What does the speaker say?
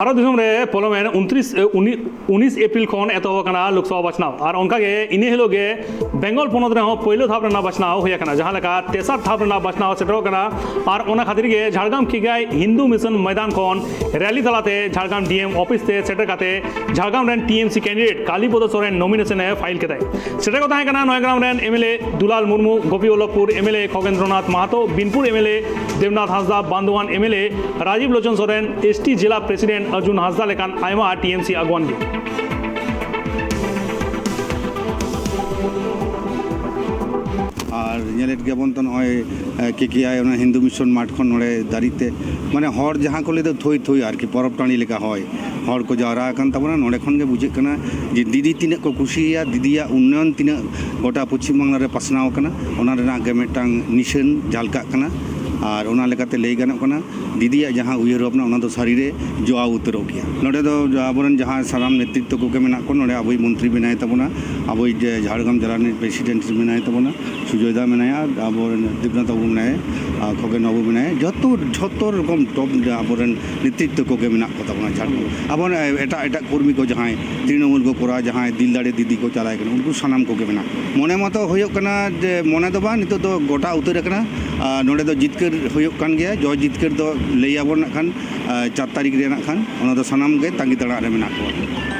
भारत दिसम रे पोलोमेन 19 एप्रिल खन एतोबकना लोकसभा बाचनाव और उनकागे इने हिलोगे बेंगल पोनत रे पहिलो थाप रेना बाचनाव होय कना जहां लेका तेसर थाप रेना बाचनाव सेटरो कना और ओना खातिर गे झारग्राम किगाय हिंदू मिशन मैदान खन रैली तलाते झारग्राम डीएम ऑफिस ते सेटर काते झारग्राम रेन TMC candidate Kalipada Soren nomination ए फाइल केताय सेटर को ताहे कना नयग्राम रेन MLA Dulal Murmu Gopiballavpur MLA Khagendranath Mahato Binpur MLA Debnath Hansda Bandwan MLA Rajib Lochan Soren ST जिला प्रेसिडेंट अर्जुन हांसदा लेकान आयमा टीएमसी अगवान गे और नेलेट गेबन तो नय केकेआई हिंदू मिशन माठ खन नोड़े दारिते माने हर जहाँ को ले थोई थोई आरकी परब टाणी लेका होय हर को जावरा कान तबना नोड़े खन गे बुझे कना जे दीदी तिना को खुशिया दीदिया उन्नयन तिना गोटा पश्चिम बांग्ला रे पासनाव कना ओना रेना गे मेटांग निशान झालका कना और ओना लेकाते लई गानोग कना दीदिया जहाँ उयहर भावना ओना दो सारी रे जोआ उतरो गया नोड़े दो आबोरन जहाँ साराम नेतृत्व को मेना को नोड़े आबोई मंत्री बनाय तबना आबोई झारग्राम जिला प्रेसिडेंट बनाय तबना सुजयदा मेनाया आबोरन देवनाथ बाबू मेनाय खगेन बाबू मेनाय जतो रकम टॉप आबोरन नेतृत्व को मेना को तबना झारग्राम आबोन एटा एटा कर्मी को जहाँ तृणमूल को कोरा जहाँ दिल दाड़े दीदी को चलाय कना उनको सानाम को मेना मने मतो होयो कना जे मने दो बा नितो दो गोटा उतर कना नोड़े दो जितकर होयो कान गया जय जितकर दो लैयाबन खान 4 तारीख रे खान ओना दो सानाम गे तांगी तड़ा रे मेना को